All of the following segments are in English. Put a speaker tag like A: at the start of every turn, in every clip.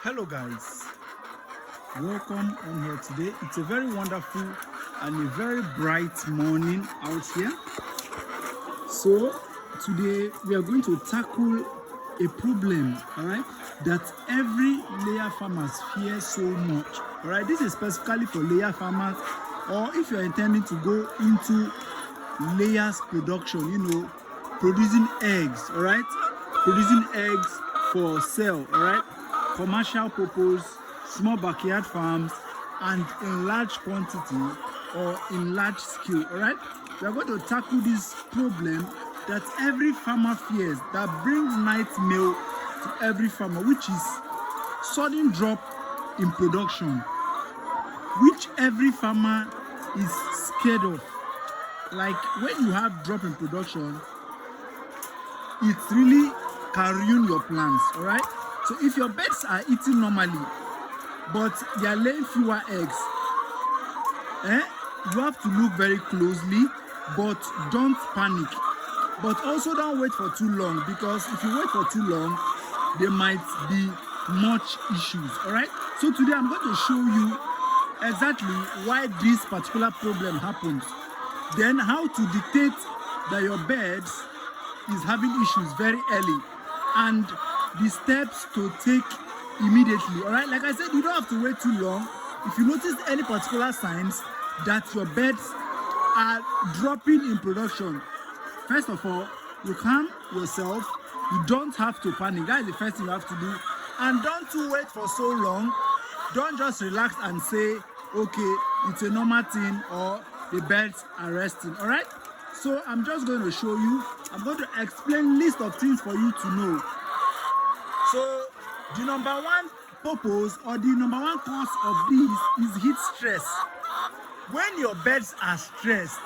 A: Hello guys, welcome on here today. It's a very wonderful and a very bright morning out here. So today we are going to tackle a problem, all right, that every layer farmers fear so much. All right, this is specifically for layer farmers, or if you're intending to go into layers production, producing eggs, all right, producing eggs for sale, all right, commercial purpose, small backyard farms, and in large quantity or in large scale. All right, we are going to tackle this problem that every farmer fears, that brings nightmare to every farmer, which is sudden drop in production, which every farmer is scared of. Like when you have drop in production, it really can ruin your plans. All right, so if your birds are eating normally but they are laying fewer eggs, you have to look very closely, but don't panic. But also don't wait for too long, because if you wait for too long, there might be much issues. All right, so today I'm going to show you exactly why this particular problem happens, then how to dictate that your birds is having issues very early, and the steps to take immediately. All right, like I said, you don't have to wait too long. If you notice any particular signs that your birds are dropping in production, first of all, you calm yourself. You don't have to panic. That is the first thing you have to do. And don't you wait for so long. Don't just relax and say, okay, it's a normal thing, or the birds are resting. All right, so I'm just going to show you. I'm going to explain list of things for you to know. So the number one purpose, or the number one cause of this, is heat stress. When your birds are stressed,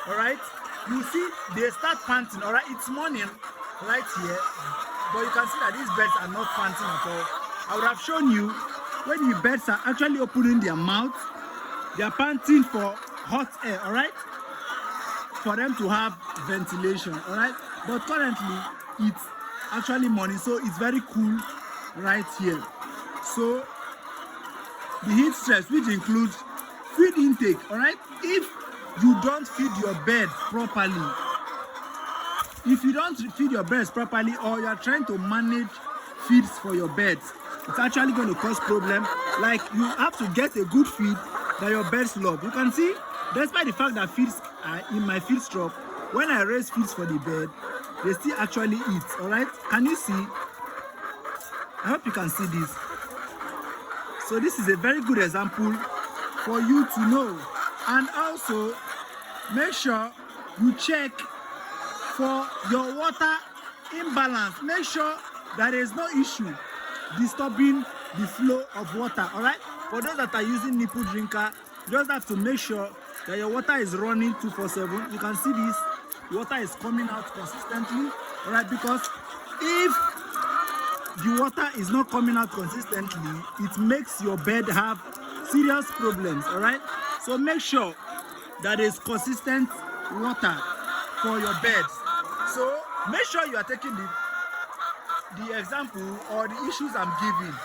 A: all right, you see they start panting. All right, it's morning right here, but you can see that these birds are not panting at all. I would have shown you when the birds are actually opening their mouth, they are panting for hot air, all right, for them to have ventilation. All right, but currently it's actually morning, so it's very cool right here. So the heat stress, which includes feed intake, all right, if you don't feed your bird properly, if you don't feed your birds properly, or you are trying to manage feeds for your birds, it's actually going to cause problem. Like, you have to get a good feed that your birds love. You can see, despite the fact that feeds are in my feed stock, when I raise feeds for the bird, they still actually eat. All right, can you see? I hope you can see this. So this is a very good example for you to know. And also make sure you check for your water imbalance. Make sure that there is no issue disturbing the flow of water. All right, for those that are using nipple drinker, you just have to make sure that your water is running 24/7. You can see this, water is coming out consistently. All right, because if the water is not coming out consistently, it makes your bird have serious problems. All right, so make sure that there is consistent water for your birds. So make sure you are taking the example or the issues I'm giving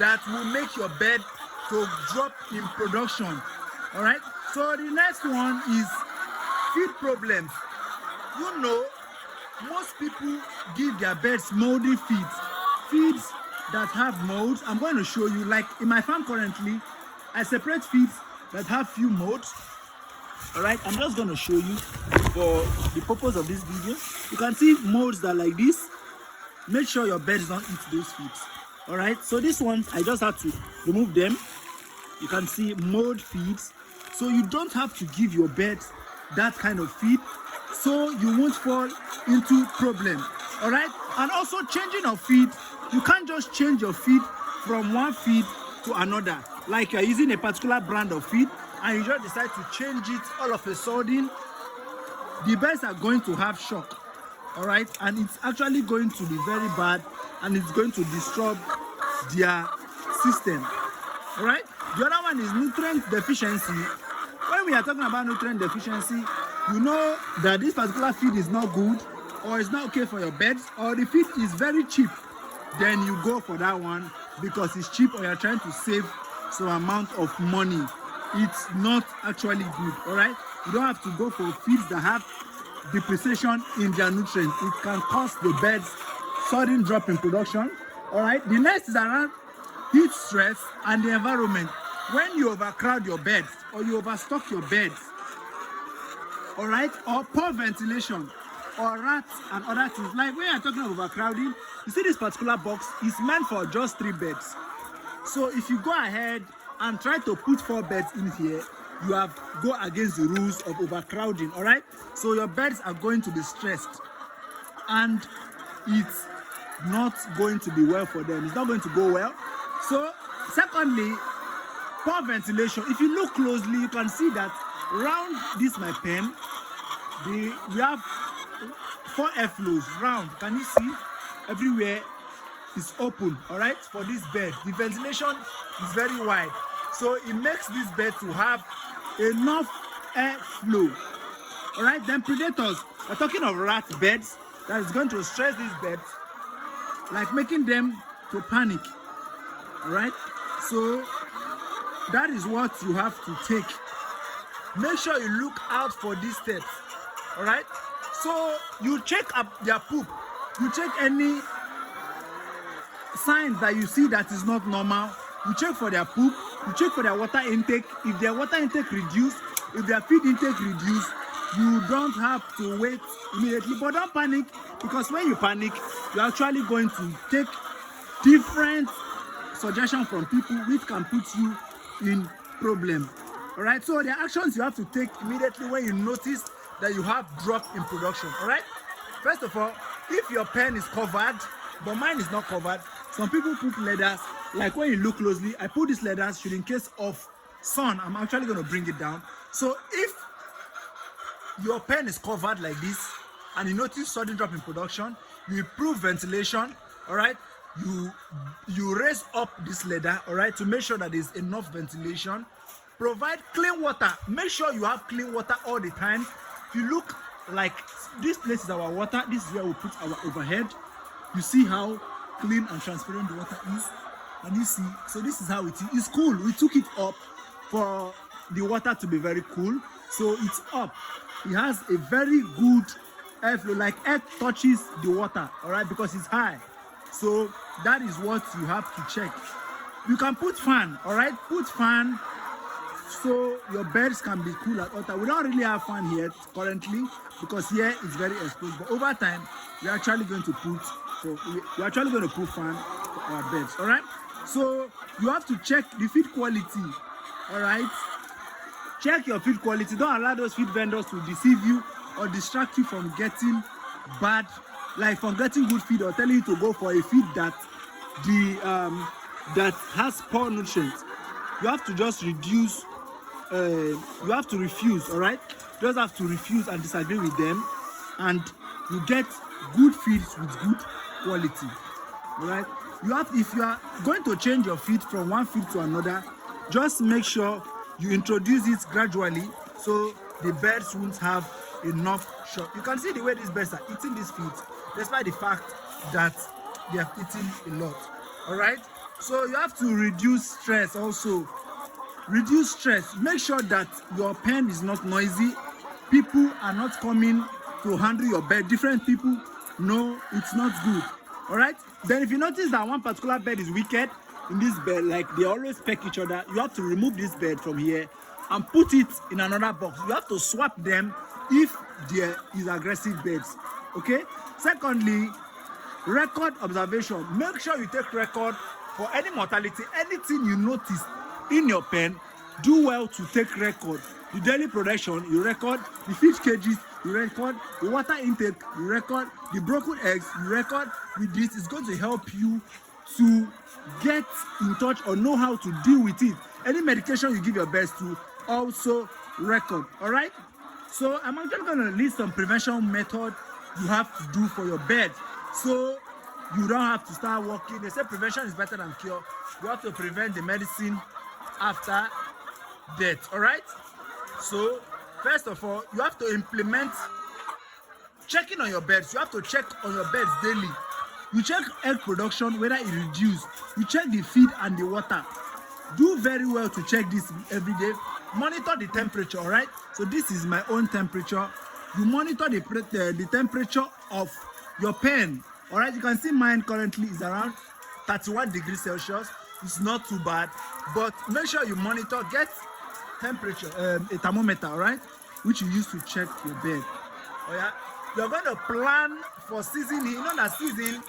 A: that will make your bird to drop in production. All right, so the next one is feed problems. Most people give their birds moldy feeds that have molds. I'm going to show you. Like in my farm currently, I separate feeds that have few molds. All right, I'm just going to show you for the purpose of this video. You can see molds that are like this. Make sure your birds don't eat those feeds. All right, so this one I just have to remove them. You can see mold feeds, so you don't have to give your birds that kind of feed, so you won't fall into problem. All right, and also changing of feed. You can't just change your feed from one feed to another. Like you're using a particular brand of feed and you just decide to change it all of a sudden, the birds are going to have shock. All right, and it's actually going to be very bad, and it's going to disturb their system. All right, the other one is nutrient deficiency. When we are talking about nutrient deficiency, you know that this particular feed is not good, or it's not okay for your birds, or the feed is very cheap, then you go for that one. because it's cheap or you're trying to save some amount of money, it's not actually good. All right, you don't have to go for feeds that have depreciation in their nutrients. It can cause the birds sudden drop in production. All right, the next is around heat stress and the environment. When you overcrowd your beds or you overstock your beds, all right, or poor ventilation or rats and other things, like when you're talking about overcrowding, you see this particular box is meant for just 3 beds. So if you go ahead and try to put 4 beds in here, you have go against the rules of overcrowding. All right, so your beds are going to be stressed and it's not going to be well for them. It's not going to go well. So secondly, poor ventilation. If you look closely, you can see that round this my pen, we have 4 airflows round. Can you see? Everywhere is open. All right, for this bed, the ventilation is very wide, so it makes this bed to have enough airflow. All right, then predators. We're talking of rat beds that is going to stress these beds, like making them to panic. All right, so that is what you have to take. Make sure you look out for these steps. All right, so you check up their poop, you check any signs that you see that is not normal. You check for their poop, you check for their water intake. If their water intake reduced, if their feed intake reduced, you don't have to wait immediately. But don't panic, because when you panic, you're actually going to take different suggestions from people which can put you in problem. All right, so the actions you have to take immediately when you notice that you have drop in production. All right, first of all, if your pen is covered but mine is not covered, some people put leathers. Like when you look closely, I put these leathers should in case of sun. I'm actually going to bring it down. So if your pen is covered like this and you notice sudden drop in production, you improve ventilation. All right, you raise up this leather, all right, to make sure that there's enough ventilation. Provide clean water. Make sure you have clean water all the time. If you look, like this place is our water, this is where we put our overhead. You see how clean and transparent the water is, and you see, so this is how it is. It's cool. We took it up for the water to be very cool, so it's up. It has a very good airflow, like air touches the water, all right, because it's high. So that is what you have to check. You can put fan, all right, put fan so your birds can be cool at all time. We don't really have fan here currently because here it's very exposed, but over time we're actually going to put, so we're actually going to put fan for our birds. All right, so you have to check the feed quality. All right, check your feed quality. Don't allow those feed vendors to deceive you or distract you from getting bad, like from getting good feed, or telling you to go for a feed that that has poor nutrients. You have to just reduce, you have to refuse. All right, you just have to refuse and disagree with them, and you get good feeds with good quality. All right, you have, if you are going to change your feed from one feed to another, just make sure you introduce it gradually so the birds won't have enough shock. You can see the way these birds are eating these feeds, despite the fact that they have eaten a lot. All right, so you have to reduce stress also. Reduce stress. Make sure that your pen is not noisy. People are not coming to handle your bed. Different people. No, it's not good. All right, then if you notice that one particular bed is wicked in this bed, like they always peck each other, you have to remove this bed from here and put it in another box. You have to swap them if there is aggressive beds. Okay, secondly, record observation. Make sure you take record for any mortality, anything you notice in your pen. Do well to take record. The daily production, you record. The fish cages, you record. The water intake, you record. The broken eggs, you record. With this, it's going to help you to get in touch or know how to deal with it. Any medication you give your birds to, also record. All right, so I'm actually going to list some prevention method you have to do for your bird, so you don't have to start working. They say prevention is better than cure. You have to prevent the medicine after death. All right, so first of all, you have to implement checking on your birds. You have to check on your birds daily. You check egg production, whether it reduced. You check the feed and the water. Do very well to check this every day. Monitor the temperature, all right? So this is my own temperature. You monitor the temperature of your pen, all right? You can see mine currently is around 31 degrees Celsius. It's not too bad, but make sure you monitor, get temperature, a thermometer, all right? Which you use to check your bed. Oh yeah, you're going to plan for season. You know that season,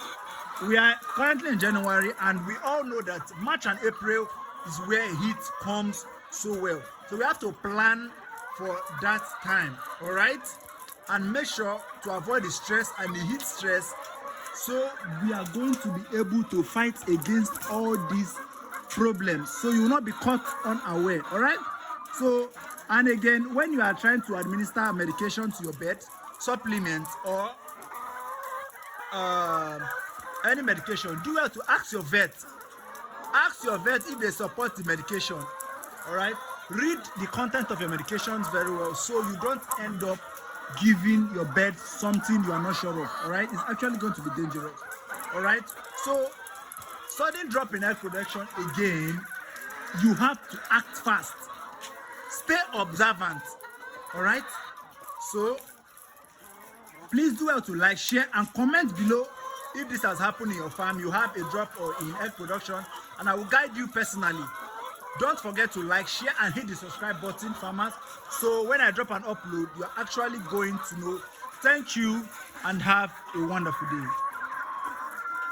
A: we are currently in January, and we all know that March and April is where heat comes so well. So we have to plan for that time, all right? And make sure to avoid the stress and the heat stress, so we are going to be able to fight against all these problems, so you will not be caught unaware, all right? So, and again, when you are trying to administer medication to your pet, supplements, or any medication, do well to ask your vet. Ask your vet if they support the medication, all right? Read the content of your medications very well, so you don't end up giving your pet something you are not sure of, all right? It's actually going to be dangerous, all right? So, sudden drop in egg production, again, you have to act fast. Stay observant, all right? So, please do well to like, share, and comment below if this has happened in your farm. You have a drop or in egg production, and I will guide you personally. Don't forget to like, share, and hit the subscribe button, farmers, so when I drop an upload, you're actually going to know. Thank you, and have a wonderful day.